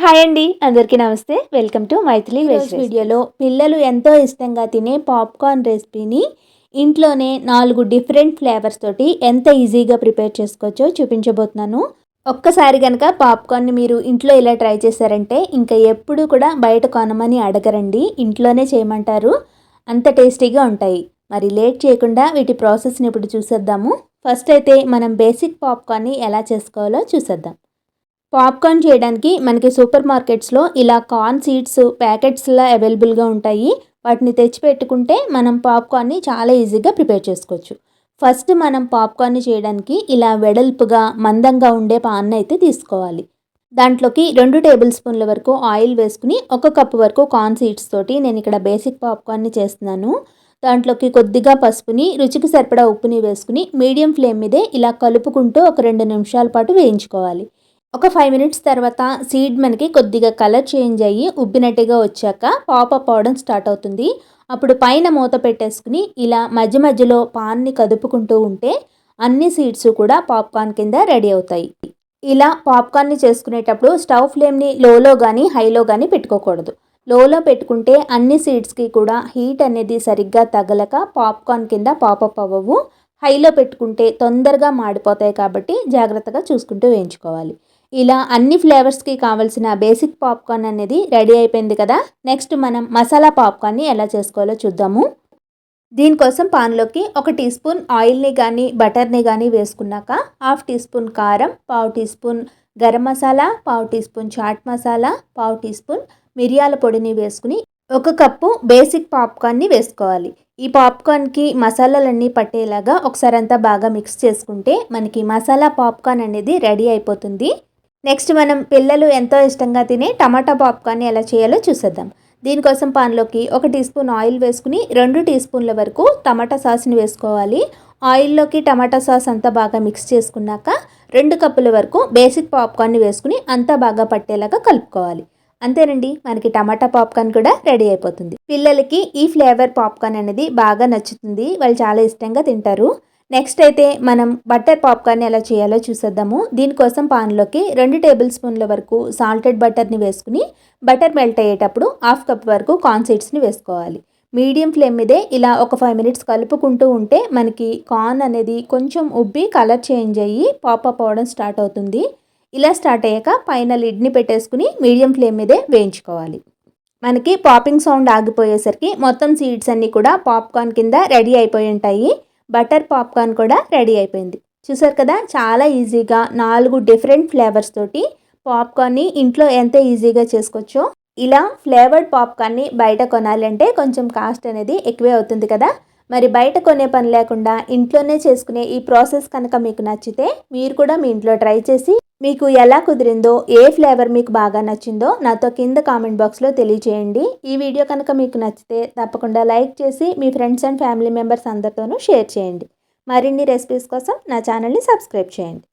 Hi అండి, అందరికీ నమస్తే. వెల్కమ్ టు మైథిలి వెజ్ వీడియోలో పిల్లలు ఎంతో ఇష్టంగా తినే పాప్కార్న్ రెసిపీని ఇంట్లోనే 4 డిఫరెంట్ ఫ్లేవర్స్ తోటి ఎంత ఈజీగా ప్రిపేర్ చేసుకోవచ్చో చూపించబోతున్నాను. ఒక్కసారి కనుక పాప్కార్న్ని మీరు ఇంట్లో ఇలా ట్రై చేశారంటే ఇంకా ఎప్పుడు కూడా బయట కొనమని అడగరండి, ఇంట్లోనే చేయమంటారు. అంత టేస్టీగా ఉంటాయి. మరి లేట్ చేయకుండా వీటి ప్రాసెస్ని ఇప్పుడు చూసేద్దాము. ఫస్ట్ అయితే మనం బేసిక్ పాప్కార్న్ని ఎలా చేసుకోవాలో చూసేద్దాం. పాప్కార్న్ చేయడానికి మనకి సూపర్ మార్కెట్స్లో ఇలా కార్న్ సీడ్స్ ప్యాకెట్స్లా అవైలబుల్గా ఉంటాయి. వాటిని తెచ్చిపెట్టుకుంటే మనం పాప్కార్న్ని చాలా ఈజీగా ప్రిపేర్ చేసుకోవచ్చు. ఫస్ట్ మనం పాప్కార్న్ని చేయడానికి ఇలా వెడల్పుగా మందంగా ఉండే పాన్ అయితే తీసుకోవాలి. దాంట్లోకి 2 టేబుల్ స్పూన్ల వరకు ఆయిల్ వేసుకుని 1 కప్పు వరకు కార్న్ సీడ్స్ తోటి నేను ఇక్కడ బేసిక్ పాప్కార్న్ని చేస్తున్నాను. దాంట్లోకి కొద్దిగా పసుపుని, రుచికి సరిపడా ఉప్పుని వేసుకుని మీడియం ఫ్లేమ్ మీదే ఇలా కలుపుకుంటూ ఒక 2 నిమిషాల పాటు వేయించుకోవాలి. ఒక 5 మినిట్స్ తర్వాత సీడ్ మనకి కొద్దిగా కలర్ చేంజ్ అయ్యి ఉబ్బినట్టుగా వచ్చాక పాపప్ అవడం స్టార్ట్ అవుతుంది. అప్పుడు పైన మూత పెట్టేసుకుని ఇలా మధ్య మధ్యలో పాన్ని కదుపుకుంటూ ఉంటే అన్ని సీడ్స్ కూడా పాప్కార్న్ కింద రెడీ అవుతాయి. ఇలా పాప్కార్న్ని చేసుకునేటప్పుడు స్టవ్ ఫ్లేమ్ని లోలో కానీ హైలో కానీ పెట్టుకోకూడదు. లోలో పెట్టుకుంటే అన్ని సీడ్స్కి కూడా హీట్ అనేది సరిగ్గా తగలక పాప్కార్న్ కింద పాపప్ అవ్వవు. హైలో పెట్టుకుంటే తొందరగా మాడిపోతాయి కాబట్టి జాగ్రత్తగా చూసుకుంటూ వేయించుకోవాలి. ఇలా అన్ని ఫ్లేవర్స్కి కావాల్సిన బేసిక్ పాప్కార్న్ అనేది రెడీ అయిపోయింది కదా. నెక్స్ట్ మనం మసాలా పాప్కార్న్ని ఎలా చేసుకోవాలో చూద్దాము. దీనికోసం పాన్లోకి 1 టీ స్పూన్ ఆయిల్ని కానీ బటర్ని కానీ వేసుకున్నాక 1/2 టీ స్పూన్ కారం, 1/2 teaspoon garam masala, 1/2 teaspoon chaat masala, 1/2 teaspoon మిరియాల పొడిని వేసుకుని 1 కప్పు బేసిక్ పాప్కార్న్ని వేసుకోవాలి. ఈ పాప్కార్న్కి మసాలాలన్నీ పట్టేలాగా ఒకసారి అంతా బాగా మిక్స్ చేసుకుంటే మనకి మసాలా పాప్కార్న్ అనేది రెడీ అయిపోతుంది. నెక్స్ట్ మనం పిల్లలు ఎంతో ఇష్టంగా తినే టమాటా పాప్కార్న్ని ఎలా చేయాలో చూసేద్దాం. దీనికోసం పాన్లోకి 1 టీ స్పూన్ ఆయిల్ వేసుకుని 2 టీ స్పూన్ల వరకు టమాటా సాస్ని వేసుకోవాలి. ఆయిల్లోకి టమాటా సాస్ అంతా బాగా మిక్స్ చేసుకున్నాక 2 కప్పుల వరకు బేసిక్ పాప్కార్న్ని వేసుకుని అంతా బాగా పట్టేలాగా కలుపుకోవాలి. అంతేనండి, మనకి టమాటా పాప్కార్న్ కూడా రెడీ అయిపోతుంది. పిల్లలకి ఈ ఫ్లేవర్ పాప్కార్న్ అనేది బాగా నచ్చుతుంది, వాళ్ళు చాలా ఇష్టంగా తింటారు. నెక్స్ట్ అయితే మనం బటర్ పాప్కార్న్ ఎలా చేయాలో చూసేద్దాము. దీనికోసం పాన్లోకి 2 టేబుల్ స్పూన్ల వరకు సాల్టెడ్ బటర్ని వేసుకుని బటర్ మెల్ట్ అయ్యేటప్పుడు 1/2 కప్ వరకు కార్న్ సీడ్స్ని వేసుకోవాలి. మీడియం ఫ్లేమ్ మీదే ఇలా ఒక 5 మినిట్స్ కలుపుకుంటూ ఉంటే మనకి కార్న్ అనేది కొంచెం ఉబ్బి కలర్ చేంజ్ అయ్యి పాపప్ అవ్వడం స్టార్ట్ అవుతుంది. ఇలా స్టార్ట్ అయ్యాక పైన లిడ్ని పెట్టేసుకుని మీడియం ఫ్లేమ్ మీదే వేయించుకోవాలి. మనకి పాపింగ్ సౌండ్ ఆగిపోయేసరికి మొత్తం సీడ్స్ అన్నీ కూడా పాప్కార్న్ కింద రెడీ అయిపోయి ఉంటాయి. బటర్ పాప్కార్న్ కూడా రెడీ అయిపోయింది. చూసారు కదా, చాలా ఈజీగా 4 డిఫరెంట్ ఫ్లేవర్స్ తోటి పాప్కార్న్ని ఇంట్లో ఎంత ఈజీగా చేసుకోవచ్చో. ఇలా ఫ్లేవర్డ్ పాప్కార్న్ని బయట కొనాలంటే కొంచెం కాస్ట్ అనేది ఎక్కువే అవుతుంది కదా. మరి బయట కొనే పని లేకుండా ఇంట్లోనే చేసుకునే ఈ ప్రాసెస్ కనుక మీకు నచ్చితే మీరు కూడా మీ ఇంట్లో ట్రై చేసి మీకు ఎలా కుదిరిందో, ఏ ఫ్లేవర్ మీకు బాగా నచ్చిందో నాతో కింద కామెంట్ బాక్స్లో తెలియజేయండి. ఈ వీడియో కనుక మీకు నచ్చితే తప్పకుండా లైక్ చేసి మీ ఫ్రెండ్స్ అండ్ ఫ్యామిలీ మెంబర్స్ అందరితోనూ షేర్ చేయండి. మరిన్ని రెసిపీస్ కోసం నా ఛానల్ని సబ్స్క్రైబ్ చేయండి.